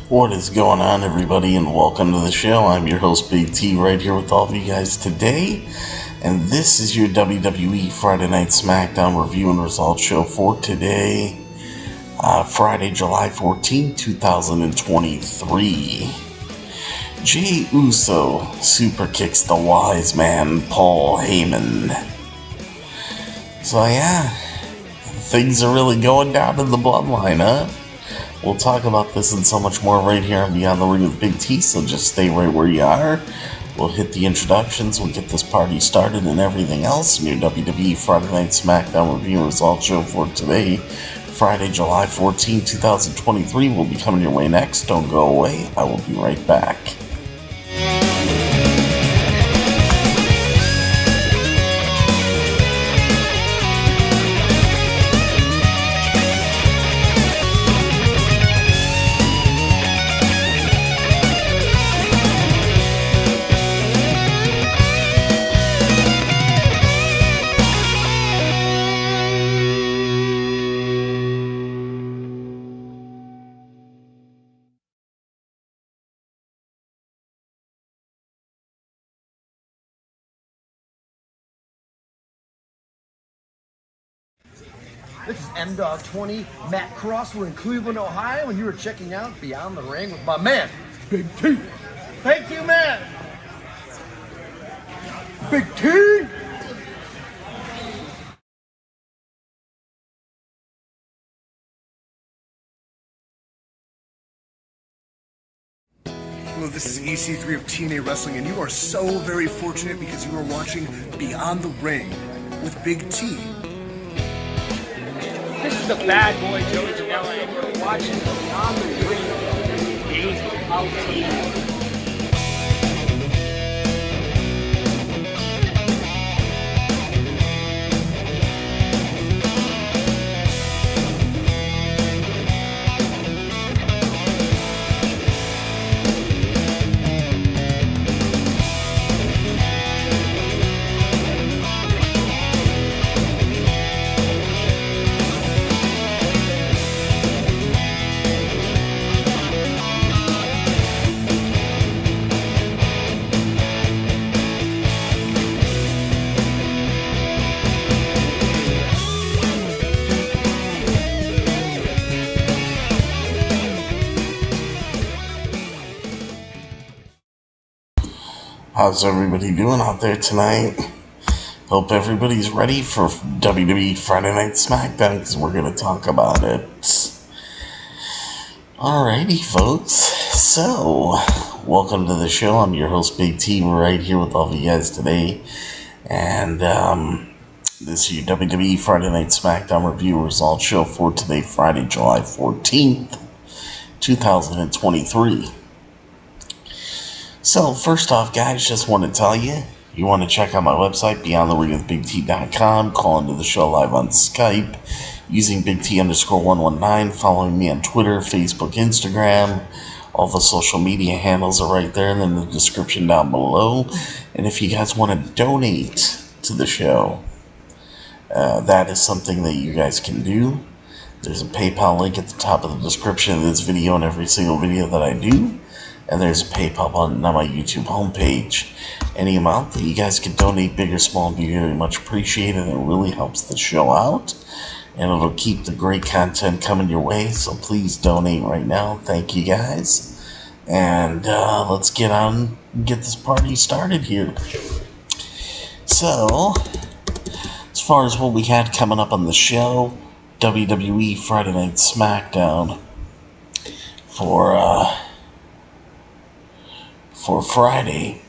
What is going on, everybody, and welcome to the show. I'm your host, Big T, right here with all of you guys today, and this is your WWE Friday Night SmackDown review and results show for today, Friday, July 14, 2023. Jey Uso Superkicks the Wiseman, Paul Heyman. So yeah, things are really going down in the bloodline, huh? We'll talk about this and so much more right here on Beyond the Ring with Big T, so just stay right where you are. We'll hit the introductions, we'll get this party started and everything else in your WWE Friday Night SmackDown review and results show for today, Friday, July 14, 2023. Will be coming your way next. Don't go away. I will be right back. This is M-Dog 20, Matt Cross. We're in Cleveland, Ohio, and you are checking out Beyond the Ring with my man, Big T. Thank you, man. Big T. Hello, this is EC3 of TNA Wrestling, and you are so very fortunate because you are watching Beyond the Ring with Big T. This is the bad boy Joey Janela, and you're watching Beyond the Ring. BT. How's everybody doing out there tonight? Hope everybody's ready for WWE Friday Night SmackDown, because we're going to talk about it. Alrighty, folks. So, welcome to the show. I'm your host, Big T. We're right here with all of you guys today. And this is your WWE Friday Night SmackDown review results show for today, Friday, July 14th, 2023. So, first off, guys, just want to tell you, you want to check out my website, beyondtheringwithbigt.com, call into the show live on Skype, using BigT_119, following me on Twitter, Facebook, Instagram. All the social media handles are right there and in the description down below. And if you guys want to donate to the show, that is something that you guys can do. There's a PayPal link at the top of the description of this video and every single video that I do. And there's a PayPal button on my YouTube homepage. Any amount that you guys can donate, big or small, would be very much appreciated. It really helps the show out. And it'll keep the great content coming your way. So please donate right now. Thank you guys. And let's get on and get this party started here. So, as far as what we had coming up on the show, WWE Friday Night SmackDown for Friday,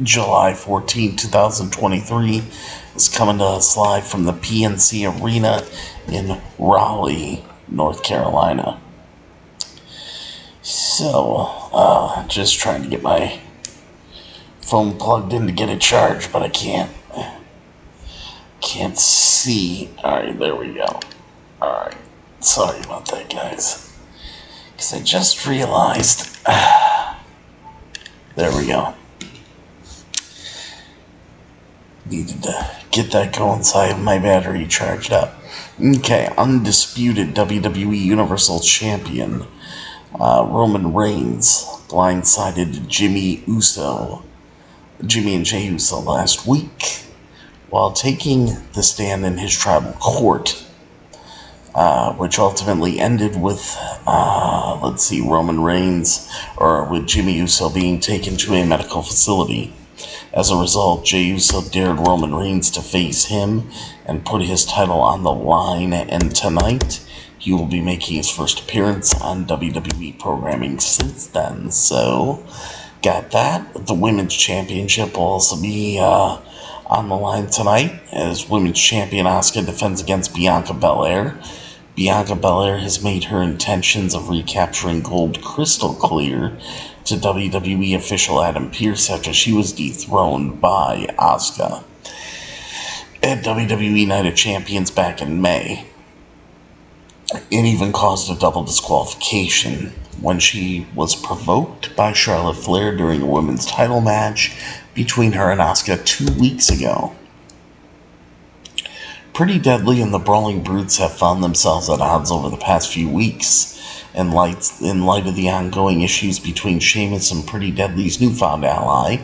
July 14, 2023, is coming to us live from the PNC Arena in Raleigh, North Carolina. So, just trying to get my phone plugged in to get it charged, but I can't see. Alright, there we go. Alright, sorry about that, guys. Because I just realized, there we go. Needed to get that going so I have my battery charged up. Okay, undisputed WWE Universal Champion Roman Reigns blindsided Jey and Jey Uso last week while taking the stand in his tribal court. Which ultimately ended with, Roman Reigns, with Jey Uso being taken to a medical facility. As a result, Jey Uso dared Roman Reigns to face him and put his title on the line, and tonight he will be making his first appearance on WWE programming since then. So, got that. The Women's Championship will also be on the line tonight as Women's Champion Asuka defends against Bianca Belair. Bianca Belair has made her intentions of recapturing gold crystal clear to WWE official Adam Pearce after she was dethroned by Asuka at WWE Night of Champions back in May. It even caused a double disqualification when she was provoked by Charlotte Flair during a women's title match between her and Asuka 2 weeks ago. Pretty Deadly and the Brawling Brutes have found themselves at odds over the past few weeks in light of the ongoing issues between Sheamus and Pretty Deadly's newfound ally,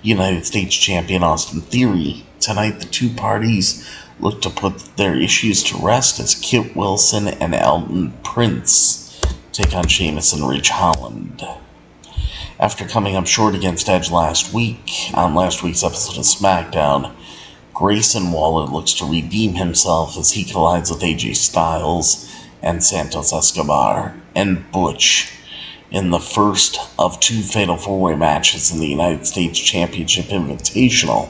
United States Champion Austin Theory. Tonight, the two parties look to put their issues to rest as Kit Wilson and Elton Prince take on Sheamus and Ridge Holland. After coming up short against Edge last week, on last week's episode of SmackDown, Grayson Waller looks to redeem himself as he collides with AJ Styles and Santos Escobar and Butch in the first of two Fatal 4-Way matches in the United States Championship Invitational.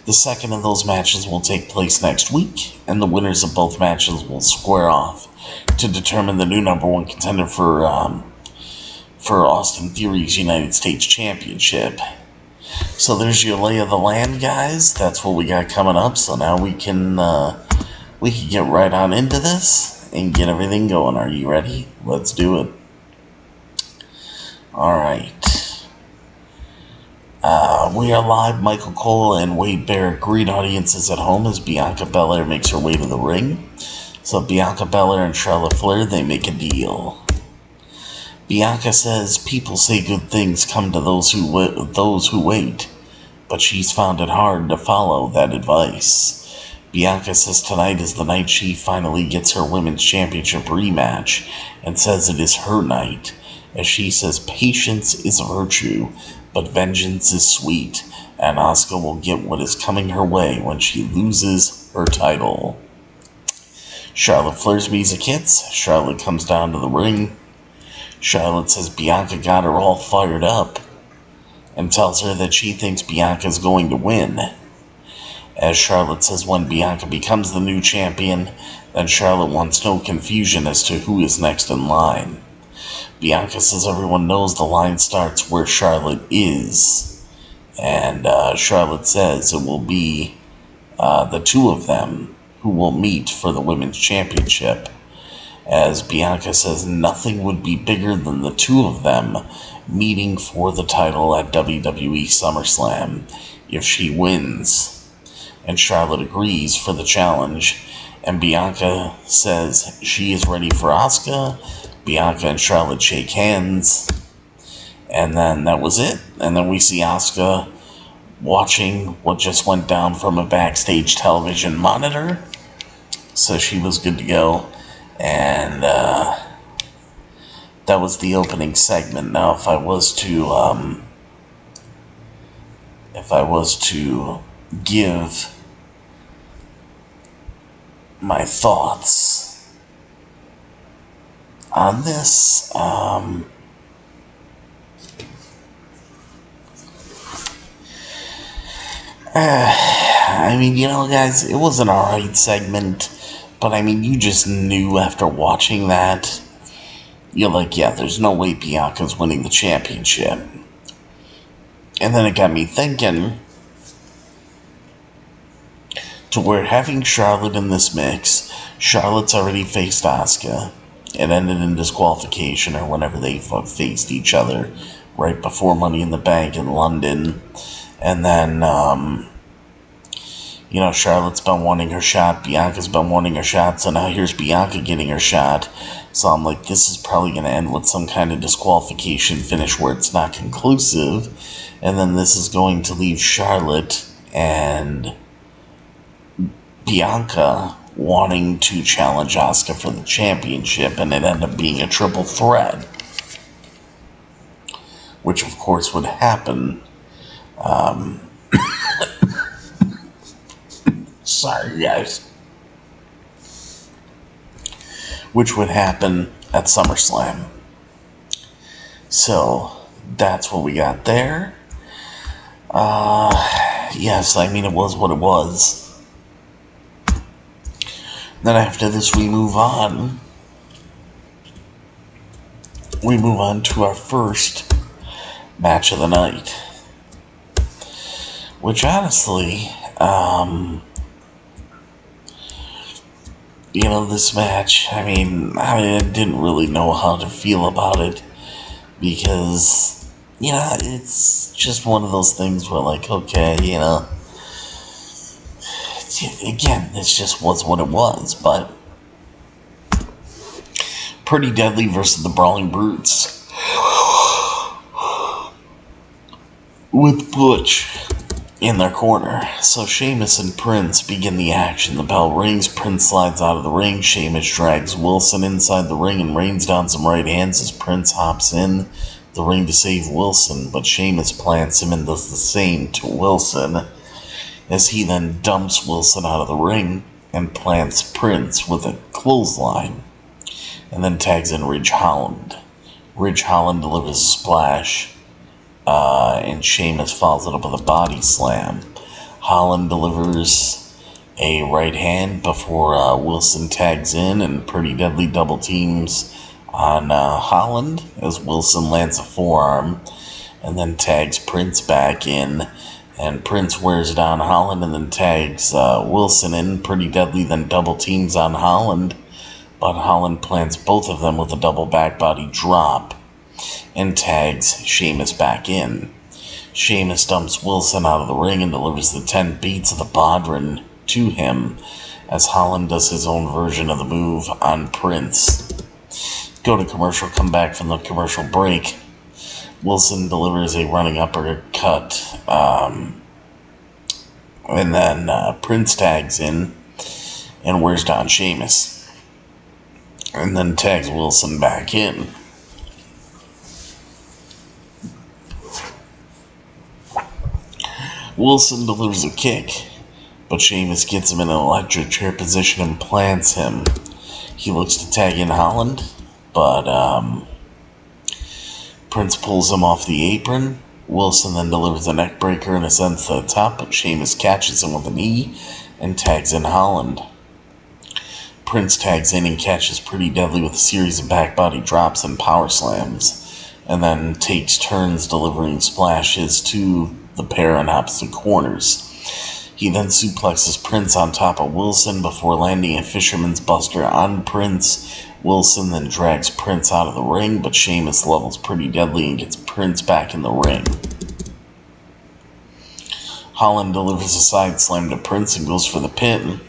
The second of those matches will take place next week, and the winners of both matches will square off to determine the new number one contender for Austin Theory's United States Championship. So there's your lay of the land, guys. That's what we got coming up. So now we can get right on into this and get everything going. Are you ready? Let's do it. All right. We are live. Michael Cole and Wade Barrett greet audiences at home as Bianca Belair makes her way to the ring. So Bianca Belair and Charlotte Flair, they make a deal. Bianca says people say good things come to those who wait, but she's found it hard to follow that advice. Bianca says tonight is the night she finally gets her Women's Championship rematch and says it is her night, as she says patience is a virtue, but vengeance is sweet, and Asuka will get what is coming her way when she loses her title. Charlotte Flair's music hits. Charlotte comes down to the ring. Charlotte says Bianca got her all fired up and tells her that she thinks Bianca's going to win. as Charlotte says when Bianca becomes the new champion, then Charlotte wants no confusion as to who is next in line. Bianca says everyone knows the line starts where Charlotte is, and Charlotte says it will be the two of them who will meet for the Women's Championship, as Bianca says nothing would be bigger than the two of them meeting for the title at WWE SummerSlam if she wins. And Charlotte agrees for the challenge, and Bianca says she is ready for Asuka. Bianca and Charlotte shake hands, and then that was it. And then we see Asuka watching what just went down from a backstage television monitor, so she was good to go. And that was the opening segment. Now, if I was to give my thoughts on this, I mean, guys, it was an alright segment, but I mean, you just knew after watching that, you're like, yeah, there's no way Bianca's winning the championship. And then it got me thinking, to where having Charlotte in this mix, Charlotte's already faced Asuka. It ended in disqualification or whenever they faced each other, right before Money in the Bank in London. And then, Charlotte's been wanting her shot, Bianca's been wanting her shot, so now here's Bianca getting her shot. So I'm like, this is probably going to end with some kind of disqualification finish where it's not conclusive. And then this is going to leave Charlotte and Bianca wanting to challenge Asuka for the championship, and it ended up being a triple threat, which of course would happen. Sorry, guys. Which would happen at SummerSlam. So that's what we got there. Yes, I mean, it was what it was. Then after this, we move on. We move on to our first match of the night. Which honestly, this match, I didn't really know how to feel about it. Because, it's just one of those things where, like, okay, again, this just was what it was, but Pretty Deadly versus the Brawling Brutes with Butch in their corner. So Sheamus and Prince begin the action. The bell rings, Prince slides out of the ring, Sheamus drags Wilson inside the ring and rains down some right hands as Prince hops in the ring to save Wilson, but Sheamus plants him and does the same to Wilson, as he then dumps Wilson out of the ring and plants Prince with a clothesline, and then tags in Ridge Holland. Ridge Holland delivers a splash, and Sheamus follows it up with a body slam. Holland delivers a right hand before Wilson tags in, and Pretty Deadly double teams on Holland as Wilson lands a forearm, and then tags Prince back in. And Prince wears down Holland and then tags Wilson in. Pretty Deadly then double teams on Holland, but Holland plants both of them with a double back body drop and tags Sheamus back in. Sheamus dumps Wilson out of the ring and delivers the 10 beats of the Bodhrán to him as Holland does his own version of the move on Prince. Go to commercial, come back from the commercial break. Wilson delivers a running uppercut, and then Prince tags in and wears down Sheamus, and then tags Wilson back in. Wilson delivers a kick, but Sheamus gets him in an electric chair position and plants him. He looks to tag in Holland, but Prince pulls him off the apron. Wilson then delivers a neck breaker and ascends to the top, but Sheamus catches him with a knee and tags in Holland. Prince tags in and catches Pretty Deadly with a series of back body drops and power slams, and then takes turns delivering splashes to the pair in opposite corners. He then suplexes Prince on top of Wilson before landing a Fisherman's Buster on Prince. Wilson then drags Prince out of the ring, but Sheamus levels Pretty Deadly and gets Prince back in the ring. Holland delivers a side slam to Prince and goes for the pin,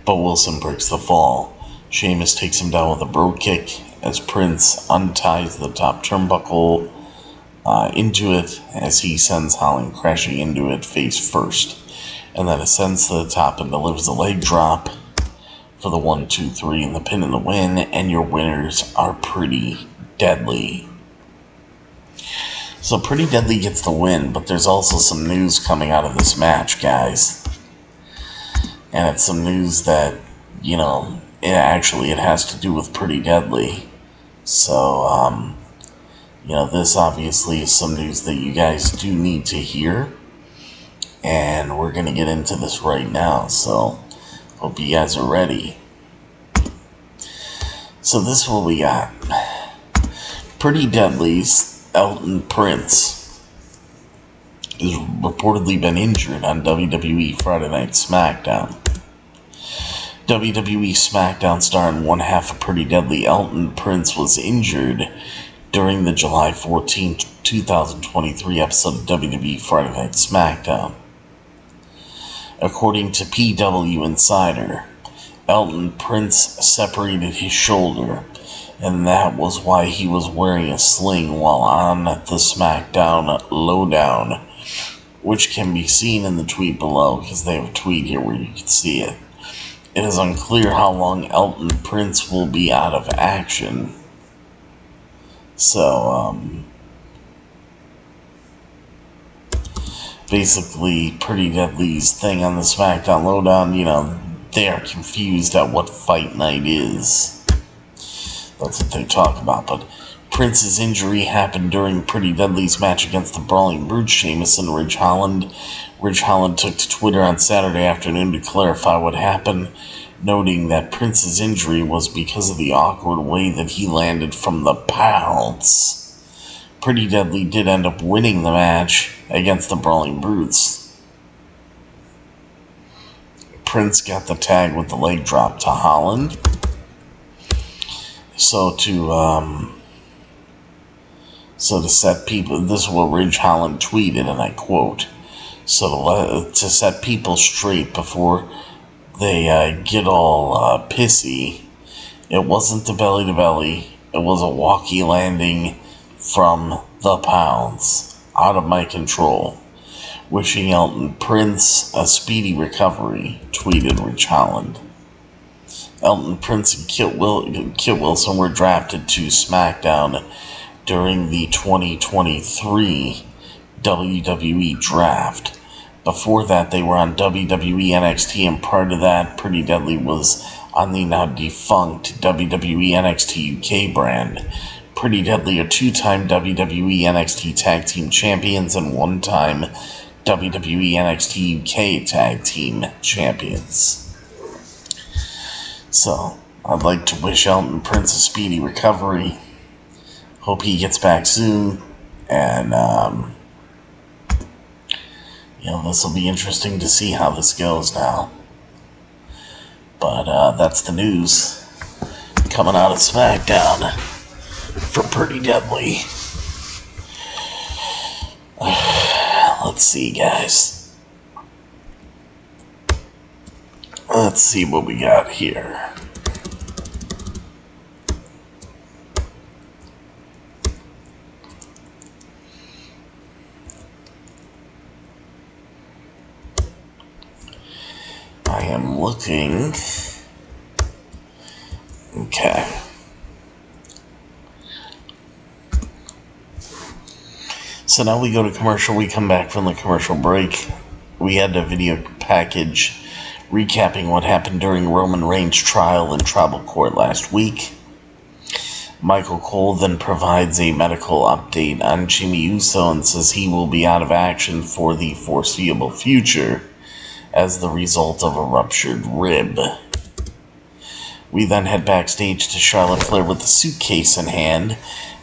but Wilson breaks the fall. Sheamus takes him down with a bro kick as Prince unties the top turnbuckle into it as he sends Holland crashing into it face first, and then ascends to the top and delivers a leg drop for the 1, 2, 3 and the pin and the win, and your winners are Pretty Deadly. So Pretty Deadly gets the win, but there's also some news coming out of this match, guys. And it's some news that, it has to do with Pretty Deadly. So, this obviously is some news that you guys do need to hear. And we're going to get into this right now, so hope you guys are ready. So this is what we got. Pretty Deadly's Elton Prince has reportedly been injured on WWE Friday Night SmackDown. WWE SmackDown star and one half of Pretty Deadly, Elton Prince, was injured during the July 14, 2023 episode of WWE Friday Night SmackDown. According to PW Insider, Elton Prince separated his shoulder, and that was why he was wearing a sling while on the SmackDown Lowdown, which can be seen in the tweet below, because they have a tweet here where you can see it. It is unclear how long Elton Prince will be out of action. So, basically, Pretty Deadly's thing on the SmackDown Lowdown, they are confused at what Fight Night is. That's what they talk about. But Prince's injury happened during Pretty Deadly's match against the Brawling Brute, Sheamus and Ridge Holland. Ridge Holland took to Twitter on Saturday afternoon to clarify what happened, noting that Prince's injury was because of the awkward way that he landed from the pounce. Pretty Deadly did end up winning the match against the Brawling Brutes. Prince got the tag with the leg drop to Holland. So to set people, this is what Ridge Holland tweeted, and I quote, so to set people straight before they get all pissy, it wasn't the belly to belly, it was a walkie landing from the pounds, out of my control. Wishing Elton Prince a speedy recovery, tweeted Ridge Holland. Elton Prince and Kit Wilson were drafted to SmackDown during the 2023 WWE Draft. Before that, they were on WWE NXT, and prior to that, Pretty Deadly was on the now defunct WWE NXT UK brand. Pretty Deadly are two-time WWE NXT Tag Team Champions and one-time WWE NXT UK Tag Team Champions. So, I'd like to wish Elton Prince a speedy recovery. Hope he gets back soon, and this will be interesting to see how this goes now. But that's the news coming out of SmackDown for Pretty Deadly. Let's see, guys. Let's see what we got here. I am looking. Okay. So now we go to commercial. We come back from the commercial break. We had a video package recapping what happened during Roman Reigns' trial in tribal court last week. Michael Cole then provides a medical update on Jey Uso and says he will be out of action for the foreseeable future as the result of a ruptured rib. We then head backstage to Charlotte Flair with the suitcase in hand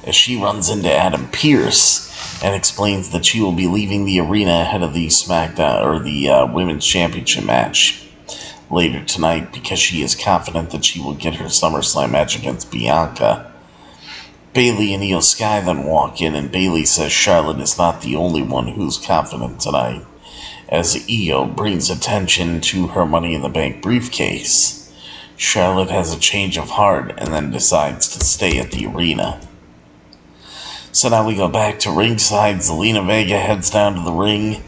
as she runs into Adam Pearce and explains that she will be leaving the arena ahead of the SmackDown or the Women's Championship match later tonight because she is confident that she will get her SummerSlam match against Bianca. Bayley and Io Sky then walk in, and Bayley says Charlotte is not the only one who's confident tonight, as Io brings attention to her Money in the Bank briefcase. Charlotte has a change of heart and then decides to stay at the arena. So now we go back to ringside. Zelina Vega heads down to the ring.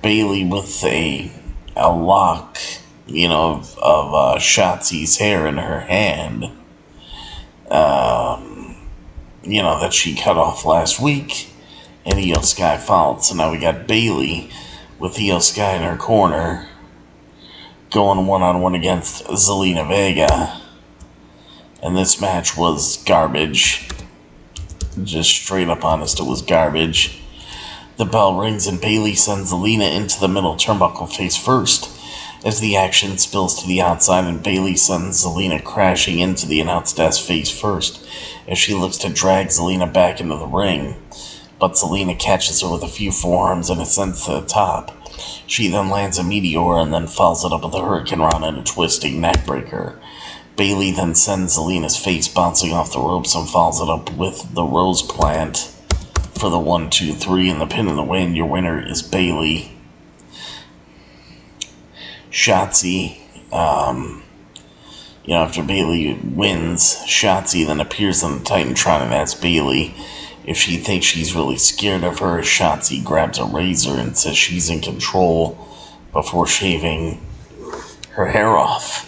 Bayley with a lock, of Shotzi's hair in her hand. That she cut off last week. And Io Sky followed. So now we got Bayley with Io Sky in her corner, going one-on-one against Zelina Vega. And this match was garbage. Just straight up honest, it was garbage. The bell rings and Bayley sends Zelina into the middle turnbuckle face first as the action spills to the outside, and Bayley sends Zelina crashing into the announce desk face first as she looks to drag Zelina back into the ring. But Zelina catches her with a few forearms and ascends to the top. She then lands a meteor and then follows it up with a Hurricane Rana and a twisting neckbreaker. Bayley then sends Zelina's face bouncing off the ropes and follows it up with the Rose Plant for the 1, 2, 3 and the pin in the win. Your winner is Bayley. Shotzi, after Bayley wins, Shotzi then appears on the Titantron and asks Bayley if she thinks she's really scared of her. Shotzi grabs a razor and says she's in control before shaving her hair off.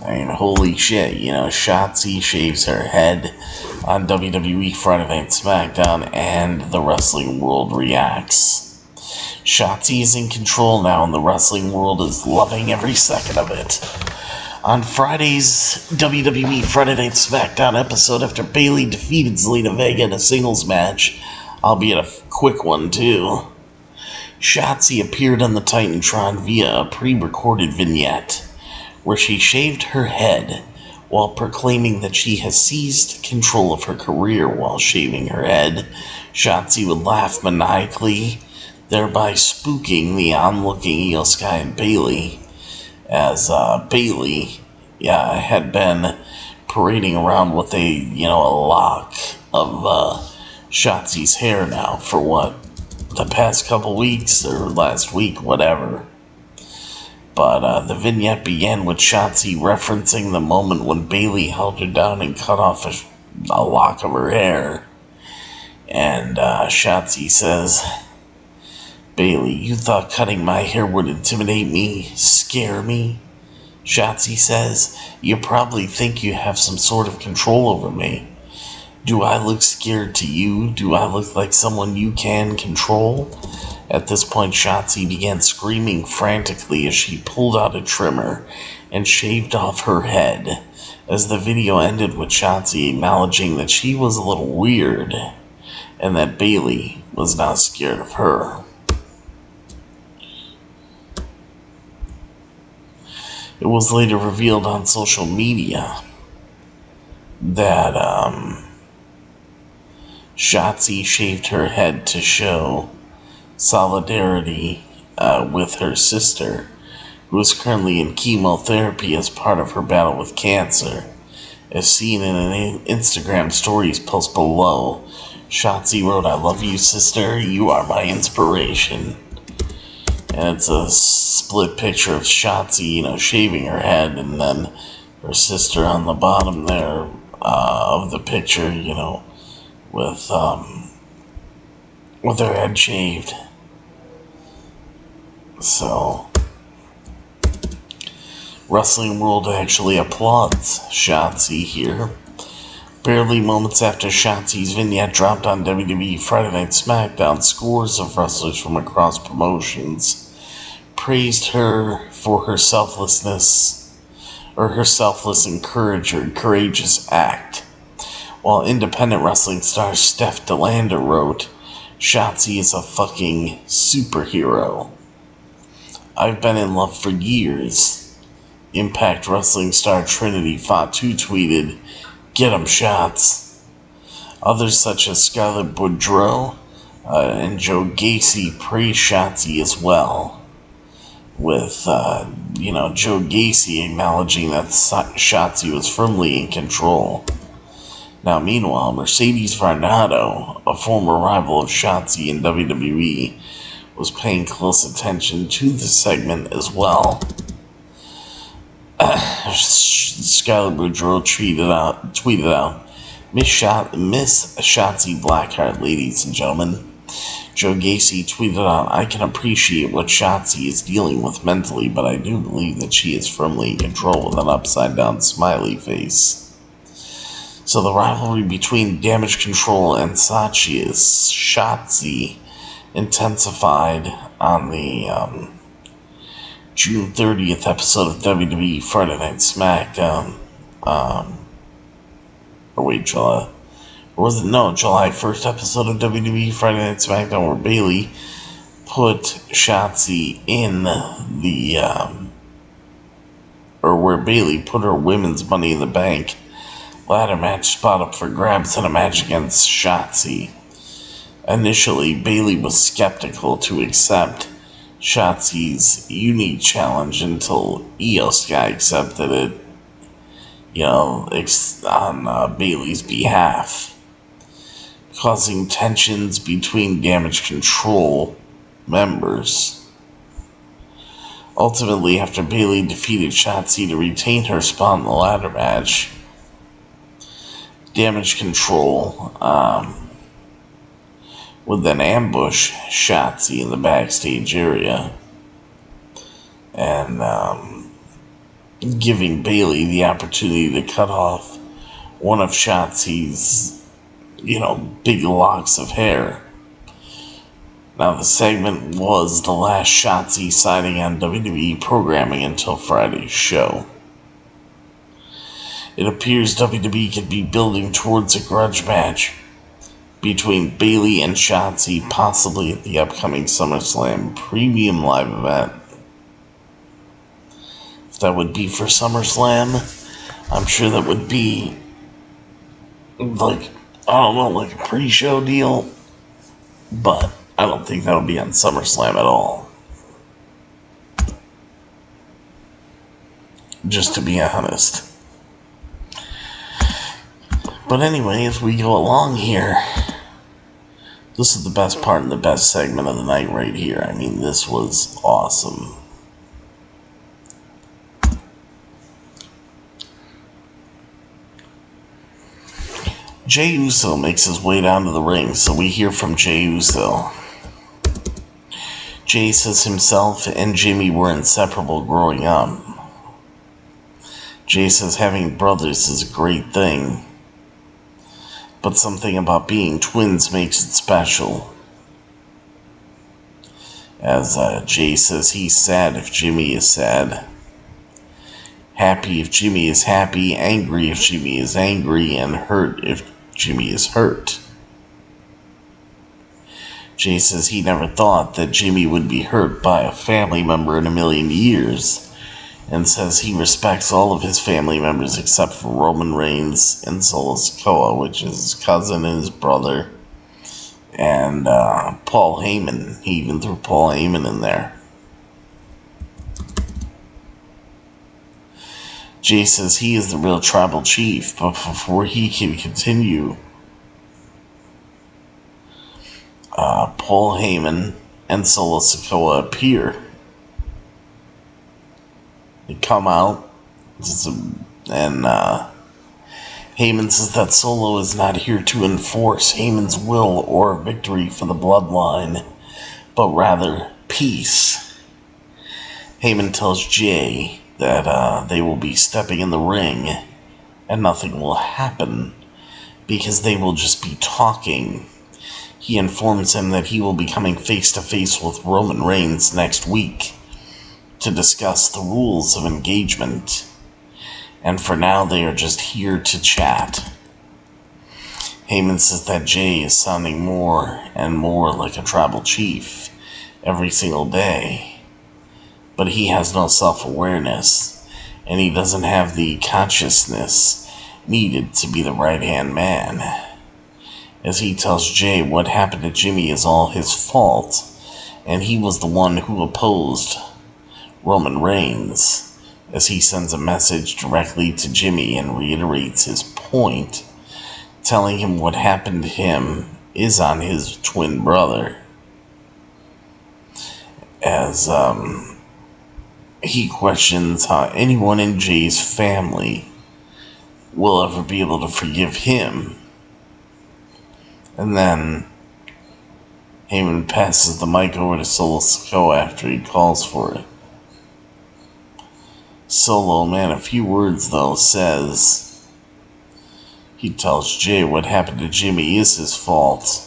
I mean, holy shit, Shotzi shaves her head on WWE Friday Night SmackDown, and the wrestling world reacts. Shotzi is in control now, and the wrestling world is loving every second of it. On Friday's WWE Friday Night SmackDown episode, after Bayley defeated Zelina Vega in a singles match, albeit a quick one too, Shotzi appeared on the Titantron via a pre-recorded vignette, where she shaved her head while proclaiming that she has seized control of her career while shaving her head. Shotzi would laugh maniacally, thereby spooking the onlooking Io Sky and Bayley, as Bayley had been parading around with a lock of Shotzi's hair now for the past couple weeks or last week, whatever. But the vignette began with Shotzi referencing the moment when Bayley held her down and cut off a lock of her hair. And Shotzi says, "Bayley, you thought cutting my hair would intimidate me, scare me?" Shotzi says, "You probably think you have some sort of control over me. Do I look scared to you? Do I look like someone you can control?" At this point, Shotzi began screaming frantically as she pulled out a trimmer and shaved off her head, as the video ended with Shotzi acknowledging that she was a little weird and that Bayley was not scared of her. It was later revealed on social media that Shotzi shaved her head to show solidarity with her sister, who is currently in chemotherapy as part of her battle with cancer. As seen in an Instagram stories post below, Shotzi wrote, "I love you, sister. You are my inspiration." And it's a split picture of Shotzi, shaving her head, and then her sister on the bottom there of the picture, with her head shaved. So, wrestling world actually applauds Shotzi here. Barely moments after Shotzi's vignette dropped on WWE Friday Night SmackDown, scores of wrestlers from across promotions praised her for her selflessness or her selfless and courageous act. While independent wrestling star Steph DeLander wrote, Shotzi is a fucking superhero. I've been in love for years. Impact Wrestling star Trinity Fatu tweeted, get 'em shots. Others such as Scarlett Bordeaux and Joe Gacy praised Shotzi as well, with Joe Gacy acknowledging that Shotzi was firmly in control. Now, meanwhile, Mercedes Varnado, a former rival of Shotzi in WWE, was paying close attention to the segment as well. Scarlett Bordeaux tweeted out, Miss Shotzi Blackheart, ladies and gentlemen. Joe Gacy tweeted out, I can appreciate what Shotzi is dealing with mentally, but I do believe that she is firmly in control with an upside-down smiley face. So the rivalry between Damage Control and Shotzi intensified on the June 30th episode of WWE Friday Night SmackDown. July 1st episode of WWE Friday Night SmackDown, where Bayley put Shotzi in where Bayley put her women's Money in the Bank ladder match spot up for grabs in a match against Shotzi. Initially, Bayley was skeptical to accept Shotzi's unique challenge until Io Sky accepted it, on Bayley's behalf, causing tensions between Damage Control members. Ultimately, after Bayley defeated Shotzi to retain her spot in the ladder match, Damage Control would then ambush Shotzi in the backstage area and giving Bayley the opportunity to cut off one of Shotzi's, big locks of hair. Now, the segment was the last Shotzi sighting on WWE programming until Friday's show. It appears WWE could be building towards a grudge match between Bayley and Shotzi, possibly at the upcoming SummerSlam premium live event. If that would be for SummerSlam, I'm sure that would be like a pre-show deal, but I don't think that'll be on SummerSlam at all. Just to be honest. But anyway, as we go along here, this is the best part and the best segment of the night right here. I mean, this was awesome. Jey Uso makes his way down to the ring, so we hear from Jey Uso. Jey says himself and Jimmy were inseparable growing up. Jey says having brothers is a great thing, but something about being twins makes it special. As Jey says he's sad if Jimmy is sad, happy if Jimmy is happy, angry if Jimmy is angry, and hurt if Jimmy is hurt. Jey says he never thought that Jimmy would be hurt by a family member in a million years, and says he respects all of his family members except for Roman Reigns and Solo Sikoa, which is his cousin and his brother, and Paul Heyman. He even threw Paul Heyman in there. Jey says he is the real tribal chief, but before he can continue, Paul Heyman and Solo Sikoa appear. They come out, and Heyman says that Solo is not here to enforce Heyman's will or victory for the bloodline, but rather peace. Heyman tells Jey that they will be stepping in the ring and nothing will happen because they will just be talking. He informs him that he will be coming face to face with Roman Reigns next week to discuss the rules of engagement. and for now they are just here to chat. Heyman says that Jey is sounding more and more like a tribal chief every single day, but he has no self-awareness, and he doesn't have the consciousness needed to be the right-hand man. As he tells Jey what happened to Jimmy is all his fault, and he was the one who opposed Roman Reigns, as he sends a message directly to Jimmy and reiterates his point, telling him what happened to him is on his twin brother. As he questions how anyone in Jey's family will ever be able to forgive him. And then Heyman passes the mic over to Solo Sikoa after he calls for it. Solo, man, a few words though, says he tells Jey what happened to Jimmy is his fault.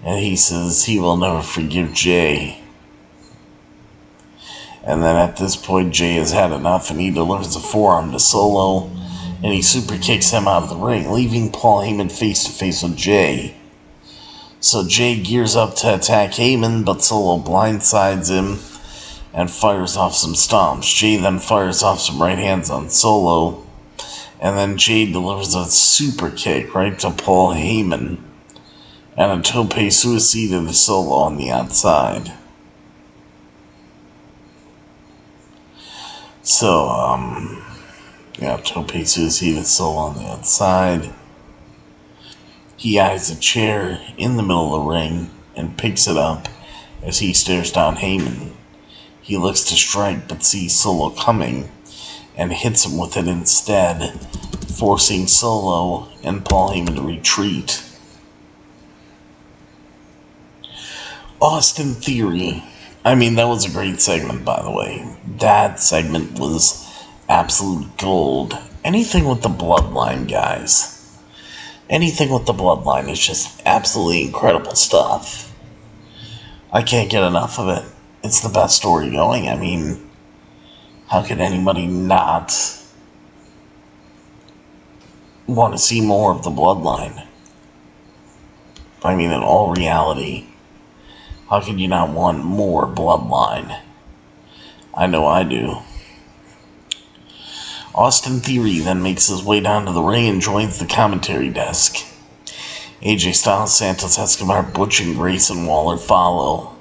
And he says he will never forgive Jey. And then at this point, Jey has had enough and he delivers a forearm to Solo. And he super kicks him out of the ring, leaving Paul Heyman face to face with Jey. So Jey gears up to attack Heyman, but Solo blindsides him and fires off some stomps. Jey then fires off some right hands on Solo. And then Jey delivers a super kick right to Paul Heyman. And a tope suicida to Solo on the outside. So, tope suicida to Solo on the outside. He eyes a chair in the middle of the ring and picks it up as he stares down Heyman. He looks to strike but sees Solo coming and hits him with it instead, forcing Solo and Paul Heyman to retreat. Austin Theory. I mean, that was a great segment, by the way. That segment was absolute gold. Anything with the bloodline, guys. Anything with the bloodline is just absolutely incredible stuff. I can't get enough of it. It's the best story going. I mean, how could anybody not want to see more of the bloodline? I mean, in all reality, how could you not want more bloodline? I know I do. Austin Theory then makes his way down to the ring and joins the commentary desk. AJ Styles, Santos Escobar, Butch, and Grayson Waller follow.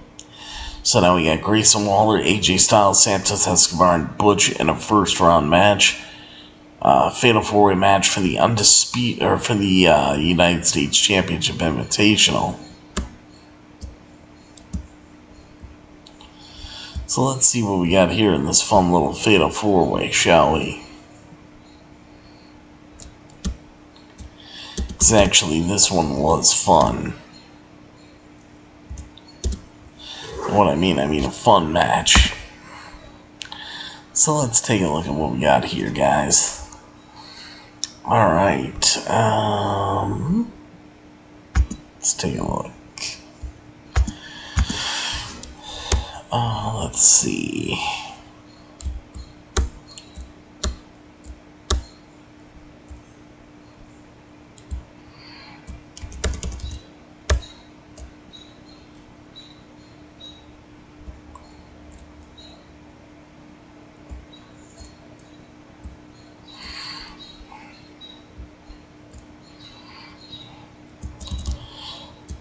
So now we got Grayson Waller, AJ Styles, Santos Escobar, and Butch in a first-round match. Fatal 4-way match for the United States Championship Invitational. So let's see what we got here in this fun little Fatal 4-way, shall we? Because actually, this one was fun. What I mean a fun match. So let's take a look at what we got here, guys. Alright, let's take a look. Let's see.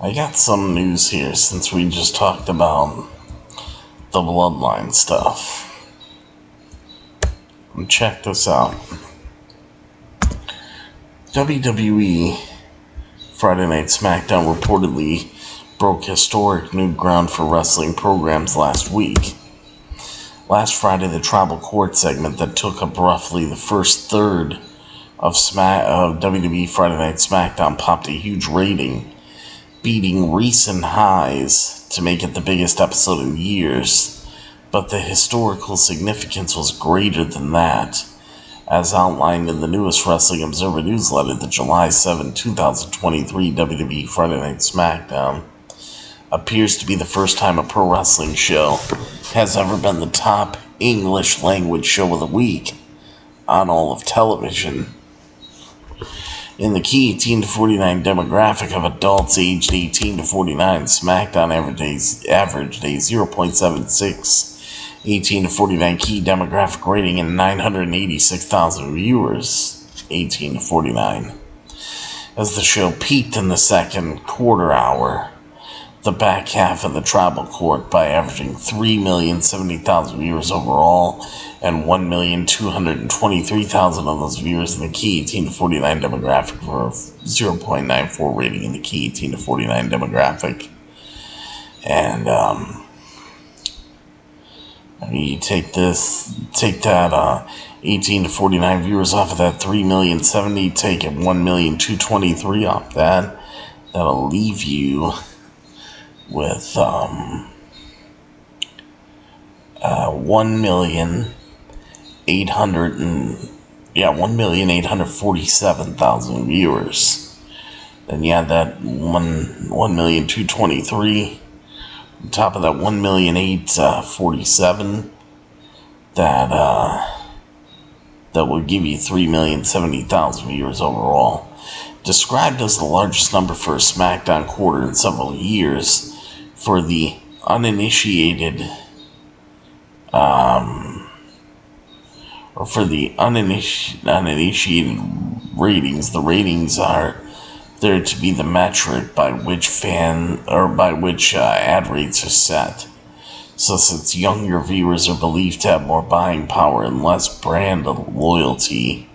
I got some news here since we just talked about the bloodline stuff. And check this out. WWE Friday Night SmackDown reportedly broke historic new ground for wrestling programs last week. Last Friday, the Tribal Court segment that took up roughly the first third of WWE Friday Night SmackDown popped a huge rating, beating recent highs to make it the biggest episode in years, but the historical significance was greater than that, as outlined in the newest Wrestling Observer newsletter. The July 7, 2023 WWE Friday Night SmackDown appears to be the first time a pro wrestling show has ever been the top English language show of the week on all of television. In the key 18 to 49 demographic of adults aged 18 to 49, SmackDown average days 0.76. 18 to 49 key demographic rating and 986,000 viewers, 18 to 49. As the show peaked in the second quarter hour, the back half of the tribal court by averaging 3,070,000 viewers overall and 1,223,000 of those viewers in the key 18 to 49 demographic for a 0.94 rating in the key 18 to 49 demographic. And you take that 18 to 49 viewers off of that 3,070,000, take it 1,223,000 off that. That'll leave you with 1,847,000 viewers. Then you add that 1,223,000 on top of that 1,847,000. That will give you 3,070,000 viewers overall. Described as the largest number for a SmackDown quarter in several years, for the uninitiated ratings, the ratings are there to be the metric by which ad rates are set. So since younger viewers are believed to have more buying power and less brand loyalty,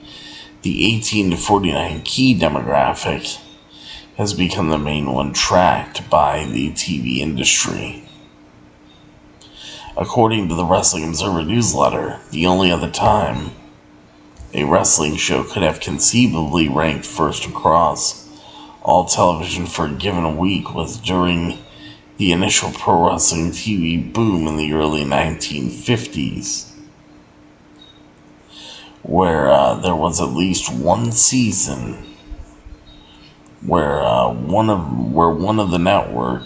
the 18 to 49 key demographic has become the main one tracked by the TV industry. According to the Wrestling Observer newsletter, the only other time a wrestling show could have conceivably ranked first across all television for a given week was during the initial pro wrestling TV boom in the early 1950s, where there was at least one season where one of the network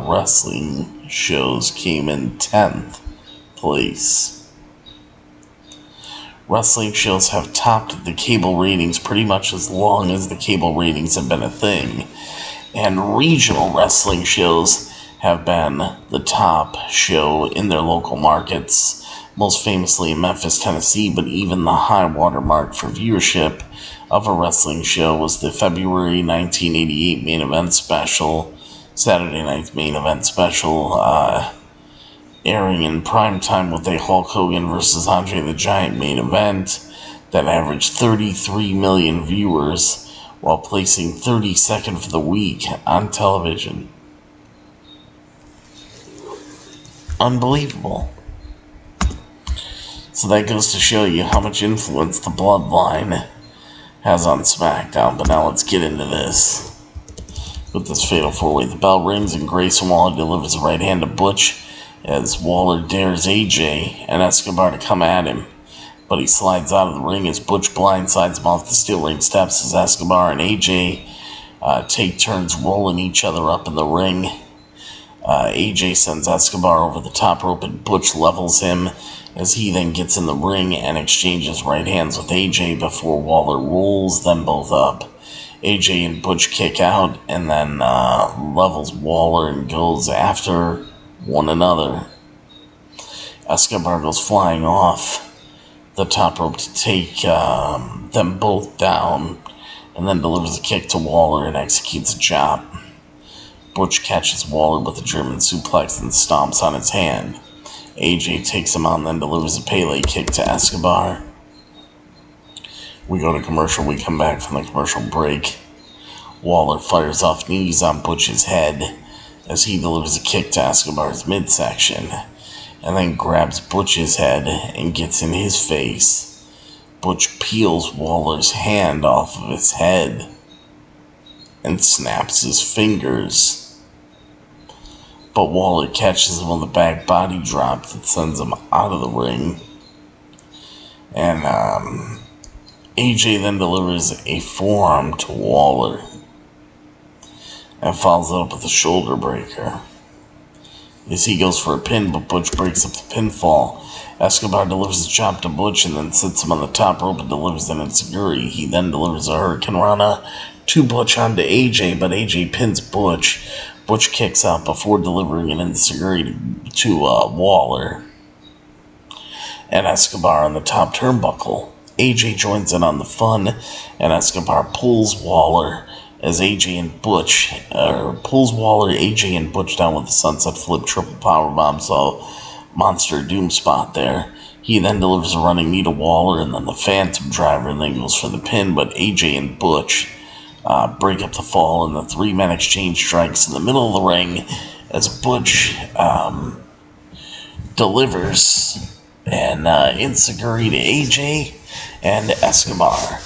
wrestling shows came in 10th place. Wrestling shows have topped the cable ratings pretty much as long as the cable ratings have been a thing, and regional wrestling shows have been the top show in their local markets, most famously in Memphis, Tennessee. But even the high water mark for viewership of a wrestling show was the February 1988 main event special, Saturday night's main event special, airing in prime time with a Hulk Hogan versus Andre the Giant main event that averaged 33 million viewers while placing 32nd for the week on television. Unbelievable. So that goes to show you how much influence the bloodline has on SmackDown. But now let's get into this. With this fatal four-way, the bell rings and Grayson Waller delivers a right hand to Butch as Waller dares AJ and Escobar to come at him. But he slides out of the ring as Butch blindsides him off the steel ring steps as Escobar and AJ take turns rolling each other up in the ring. AJ sends Escobar over the top rope and Butch levels him as he then gets in the ring and exchanges right hands with AJ before Waller rolls them both up. AJ and Butch kick out and then levels Waller and goes after one another. Escobar goes flying off the top rope to take them both down and then delivers a kick to Waller and executes a chop. Butch catches Waller with a German suplex and stomps on his hand. AJ takes him on and then delivers a Pele kick to Escobar. We go to commercial. We come back from the commercial break. Waller fires off knees on Butch's head as he delivers a kick to Escobar's midsection and then grabs Butch's head and gets in his face. Butch peels Waller's hand off of his head and snaps his fingers. But Waller catches him on the back body drop that sends him out of the ring. And AJ then delivers a forearm to Waller and follows it up with a shoulder breaker. as he goes for a pin, but Butch breaks up the pinfall. Escobar delivers a chop to Butch and then sits him on the top rope and delivers an enziguri. He then delivers a Hurricane Rana to Butch onto AJ, but AJ pins Butch. Butch kicks out before delivering an enziguri to Waller and Escobar on the top turnbuckle. AJ joins in on the fun, and Escobar pulls Waller as AJ and Butch, pulls Waller, AJ, and Butch down with the sunset flip triple powerbomb, so monster doom spot there. He then delivers a running knee to Waller, and then the Phantom Driver, and then goes for the pin, but AJ and Butch break up the fall, and the three-man exchange strikes in the middle of the ring as Butch delivers an enziguri to AJ and Escobar.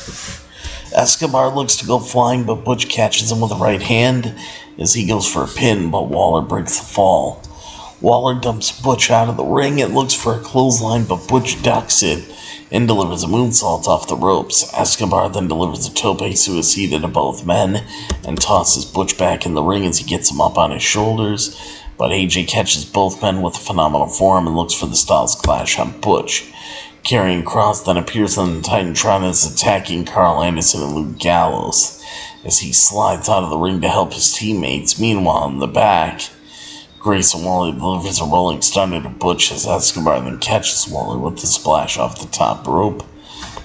Escobar looks to go flying, but Butch catches him with a right hand as he goes for a pin, but Waller breaks the fall. Waller dumps Butch out of the ring and looks for a clothesline, but Butch ducks it and delivers a moonsault off the ropes. Escobar then delivers a tope suicida to both men and tosses Butch back in the ring as he gets him up on his shoulders, but AJ catches both men with a phenomenal form and looks for the Styles Clash on Butch. Karrion Kross then appears on the Titantron and is attacking Carl Anderson and Luke Gallows as he slides out of the ring to help his teammates. Meanwhile, in the back, Grayson Waller delivers a rolling stunner to Butch as Escobar then catches Waller with the splash off the top rope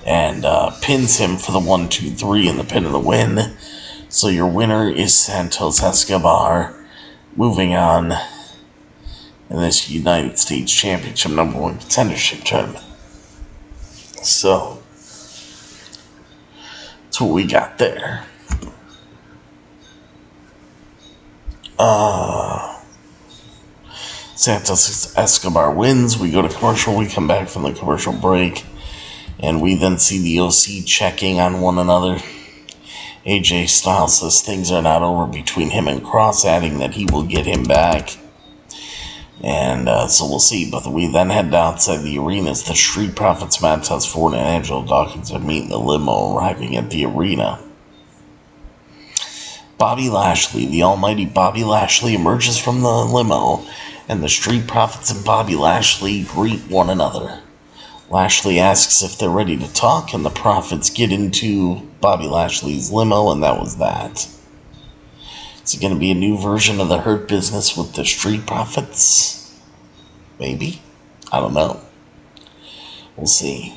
and pins him for the 1-2-3 and the pin of the win. So your winner is Santos Escobar, moving on in this United States Championship number 1 contendership tournament. So, that's what we got there. Santos Escobar wins. We go to commercial. We come back from the commercial break, and we then see the OC checking on one another. AJ Styles says things are not over between him and Kross, adding that he will get him back. And so we'll see. But we then head outside the arena as the Street Profits, Montez Ford, and Angelo Dawkins are meeting the limo, arriving at the arena. Bobby Lashley, the almighty Bobby Lashley, emerges from the limo, and the Street Profits and Bobby Lashley greet one another. Lashley asks if they're ready to talk, and the Profits get into Bobby Lashley's limo, and that was that. Is it going to be a new version of the Hurt Business with the Street Profits? Maybe. I don't know. We'll see.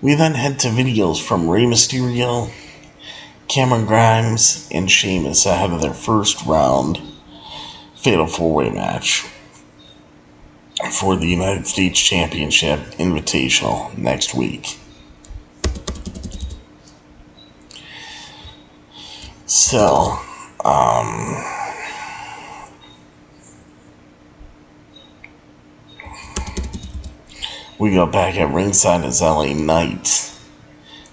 We then head to videos from Rey Mysterio, Cameron Grimes, and Sheamus ahead of their first round Fatal 4-Way match for the United States Championship Invitational next week. So, we go back at ringside as LA Knight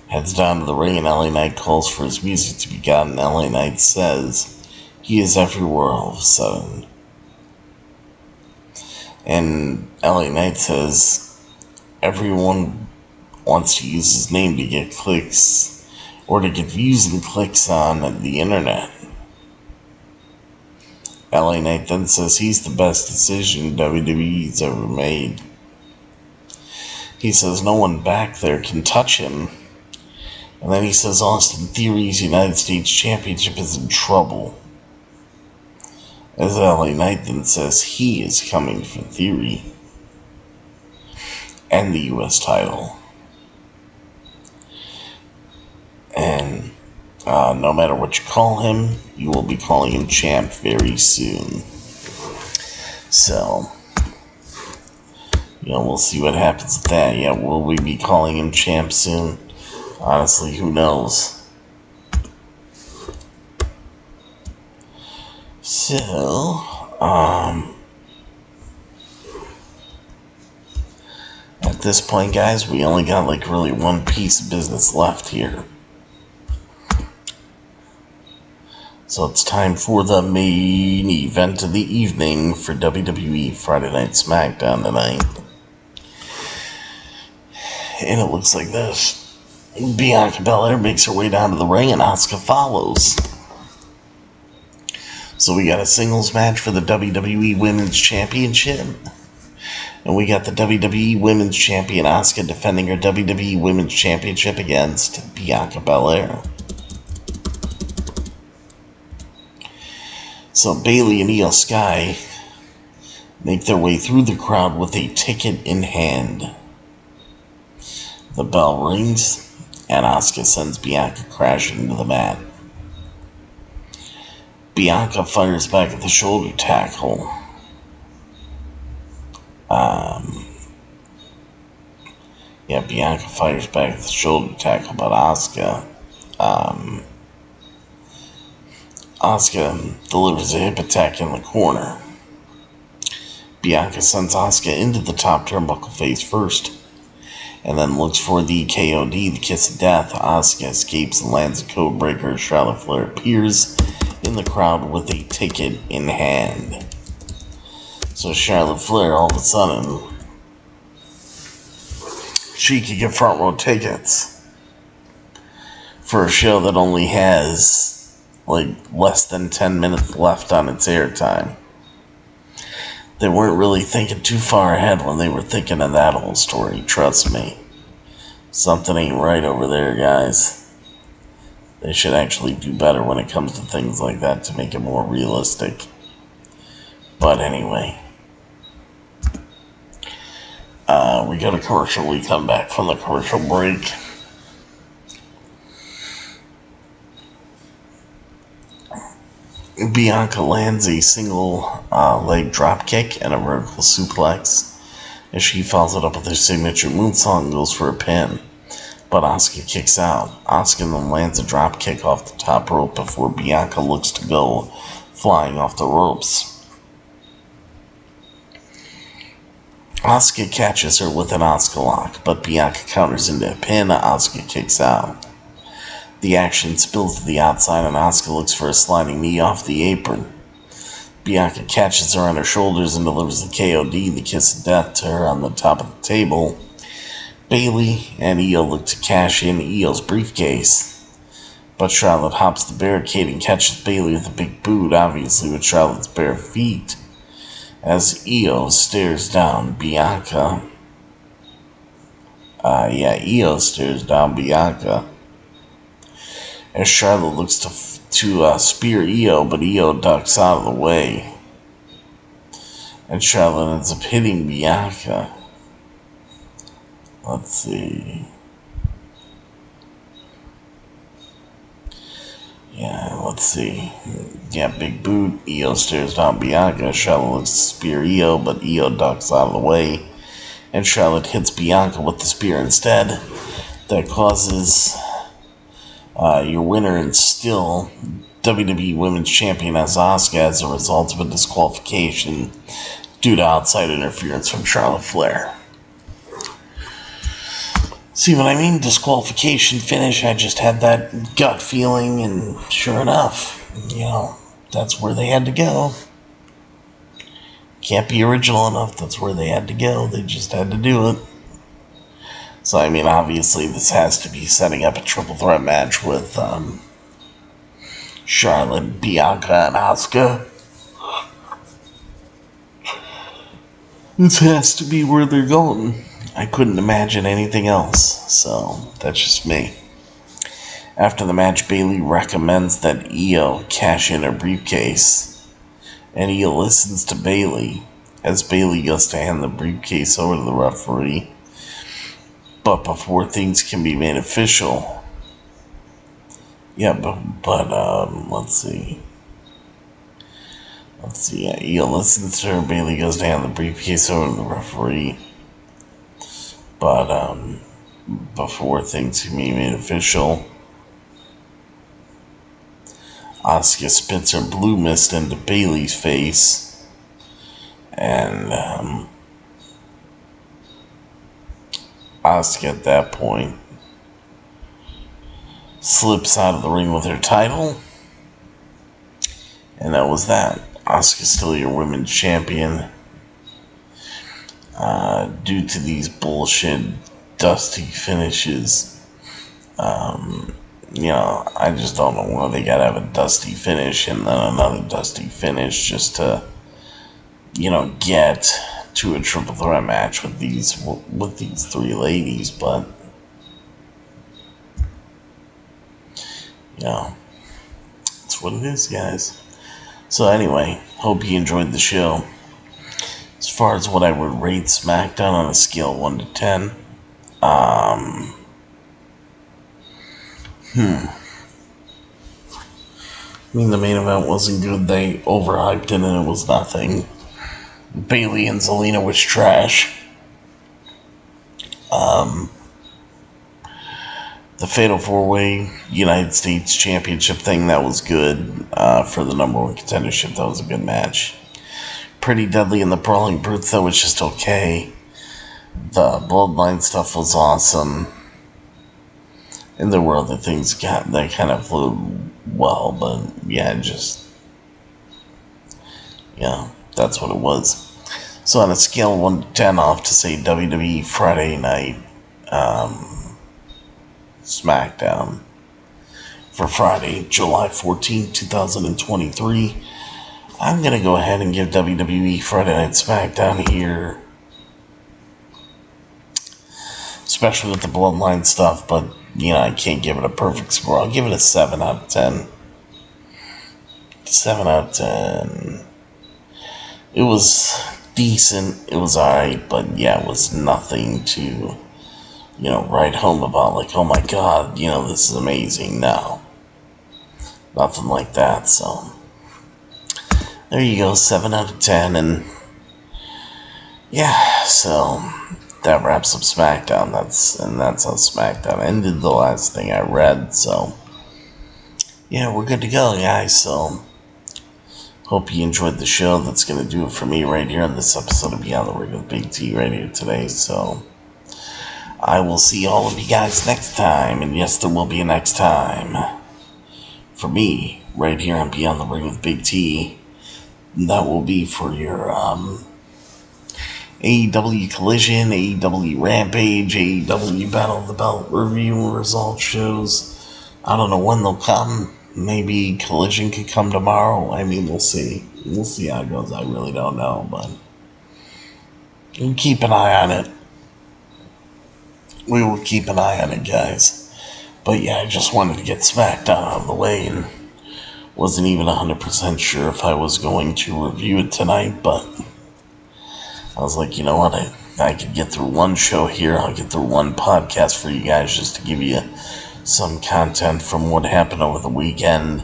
heads down to the ring, and LA Knight calls for his music to be gotten. LA Knight says he is everywhere all of a sudden. And LA Knight says everyone wants to use his name to get clicks or to get views and clicks on the internet. LA Knight then says he's the best decision WWE's ever made. He says no one back there can touch him. And then he says Austin Theory's United States Championship is in trouble. As LA Knight then says he is coming for Theory and the US title. And no matter what you call him, you will be calling him champ very soon. So, we'll see what happens with that. Yeah, will we be calling him champ soon? Honestly, who knows? So, at this point, guys, we only got really one piece of business left here. So it's time for the main event of the evening for WWE Friday Night SmackDown tonight. And it looks like this. Bianca Belair makes her way down to the ring and Asuka follows. So we got a singles match for the WWE Women's Championship. And we got the WWE Women's Champion Asuka defending her WWE Women's Championship against Bianca Belair. So Bayley and Io Sky make their way through the crowd with a ticket in hand. The bell rings, and Asuka sends Bianca crashing into the mat. Bianca fires back at the shoulder tackle. Bianca fires back at the shoulder tackle, but Asuka delivers a hip attack in the corner. Bianca sends Asuka into the top turnbuckle face first, and then looks for the KOD, the Kiss of Death. Asuka escapes and lands a code breaker. Charlotte Flair appears in the crowd with a ticket in hand. So Charlotte Flair, all of a sudden, she could get front row tickets for a show that only has less than 10 minutes left on its airtime. They weren't really thinking too far ahead when they were thinking of that whole story, trust me. Something ain't right over there, guys. They should actually do better when it comes to things like that to make it more realistic. But anyway. We go to commercial. We come back from the commercial break. Bianca lands a single leg drop kick and a vertical suplex as she follows it up with her signature moonsault and goes for a pin. But Asuka kicks out. Asuka then lands a drop kick off the top rope before Bianca looks to go flying off the ropes. Asuka catches her with an Asuka lock, but Bianca counters into a pin. Asuka kicks out. The action spills to the outside, and Asuka looks for a sliding knee off the apron. Bianca catches her on her shoulders and delivers the KOD, the Kiss of Death, to her on the top of the table. Bayley and Io look to cash in Io's briefcase, but Charlotte hops the barricade and catches Bayley with a big boot, obviously with Charlotte's bare feet. As Io stares down Bianca. Io stares down Bianca. As Charlotte looks to spear Io, but Io ducks out of the way. And Charlotte ends up hitting Bianca. Let's see. Big boot. Io stares down Bianca. Charlotte looks to spear Io, but Io ducks out of the way. And Charlotte hits Bianca with the spear instead. That causes your winner and still WWE Women's Champion as Asuka as a result of a disqualification due to outside interference from Charlotte Flair. See what I mean? Disqualification finish. I just had that gut feeling, and sure enough, that's where they had to go. Can't be original enough. That's where they had to go. They just had to do it. So, obviously, this has to be setting up a triple threat match with Charlotte, Bianca, and Asuka. This has to be where they're going. I couldn't imagine anything else, so that's just me. After the match, Bayley recommends that Io cash in her briefcase, and Io listens to Bayley as Bayley goes to hand the briefcase over to the referee. But before things can be made official, let's see. Io listens to her. Bayley goes to hand the briefcase over to the referee. But before things can be made official, Asuka spits her blue mist into Bayley's face, and Asuka at that point slips out of the ring with her title, and that was that. Asuka's still your women's champion. Due to these bullshit, dusty finishes, I just don't know why they gotta have a dusty finish and then another dusty finish just to, get to a triple threat match with these three ladies. But, it's what it is, guys. So anyway, hope you enjoyed the show. As far as what I would rate SmackDown on a scale of 1 to 10, I mean, the main event wasn't good. They overhyped it and it was nothing. Bayley and Zelina was trash. The Fatal 4-Way United States Championship thing, that was good. For the number 1 contendership, that was a good match. Pretty Deadly and the Brawling Brutes, that was just okay. The Bloodline stuff was awesome. And there were other things that kind of flew well, but that's what it was. So on a scale of 1 to 10, I'll have to say WWE Friday Night SmackDown for Friday, July 14, 2023. I'm going to go ahead and give WWE Friday Night SmackDown here, especially with the Bloodline stuff, but, I can't give it a perfect score. I'll give it a 7 out of 10. 7 out of 10. It was decent. It was alright, but, it was nothing to, write home about, like, oh my god, this is amazing. No. Nothing like that, so. There you go, 7 out of 10, and so that wraps up SmackDown. That's how SmackDown ended, the last thing I read, so we're good to go, guys. So hope you enjoyed the show. That's going to do it for me right here on this episode of Beyond the Ring with Big T right here today. So I will see all of you guys next time, and yes, there will be a next time for me right here on Beyond the Ring with Big T. That will be for your AEW Collision, AEW Rampage, AEW Battle of the Belt review and results shows. I don't know when they'll come. Maybe Collision could come tomorrow. I mean, we'll see. We'll see how it goes. I really don't know, but we'll keep an eye on it. We will keep an eye on it, guys. But I just wanted to get SmackDown out of the way, and wasn't even 100% sure if I was going to review it tonight, but I was like, you know what, I could get through one show here, I'll get through one podcast for you guys just to give you some content from what happened over the weekend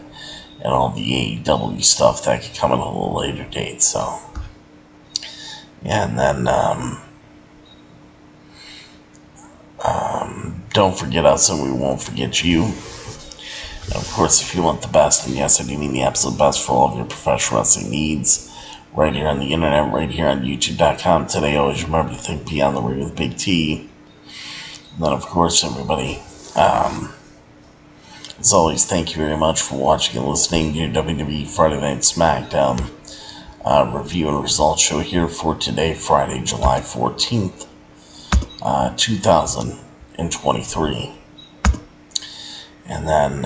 and all the AEW stuff that could come at a little later date, so. And then, don't forget us and we won't forget you. And of course, if you want the best, and yes, I do mean the absolute best for all of your professional wrestling needs, right here on the internet, right here on YouTube.com today, always remember to think Beyond the Ring with Big T. And then, of course, everybody, as always, thank you very much for watching and listening to your WWE Friday Night SmackDown review and results show here for today, Friday, July 14th, 2023. And then,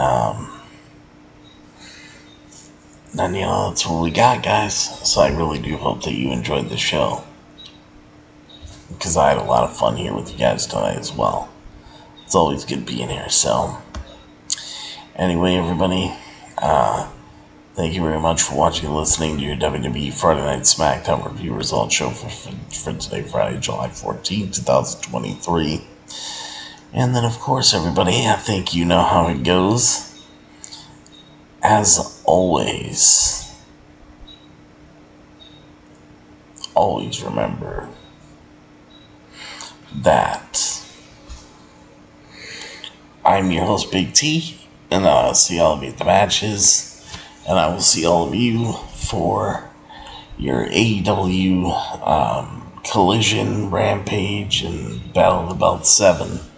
that's what we got, guys. So I really do hope that you enjoyed the show, because I had a lot of fun here with you guys tonight as well. It's always good being here, so. Anyway, everybody, thank you very much for watching and listening to your WWE Friday Night SmackDown review results show for today, Friday, July 14th, 2023. And then, of course, everybody, I think you know how it goes. As always remember that I'm your host, Big T, and I'll see all of you at the matches, and I will see all of you for your AEW Collision, Rampage, and Battle of the Belt 7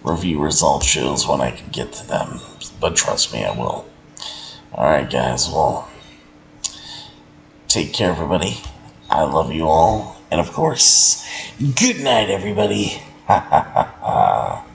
review results shows when I can get to them, but trust me, I will. Alright, guys, well, take care, everybody. I love you all, and of course, good night, everybody. Ha ha ha ha.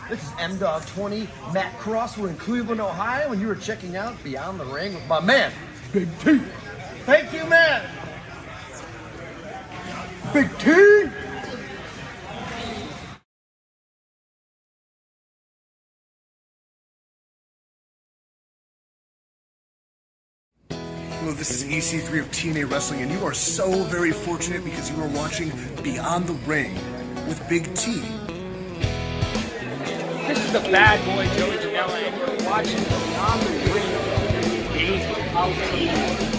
This is M-Dog20, Matt Cross. We're in Cleveland, Ohio, and you were checking out Beyond the Ring with my man, Big T. Thank you, man. Big T. Hello, this is EC3 of TNA Wrestling, and you are so very fortunate because you are watching Beyond the Ring with Big T. This is the bad boy Joey Janela, and you're watching Beyond the Ring. Big T.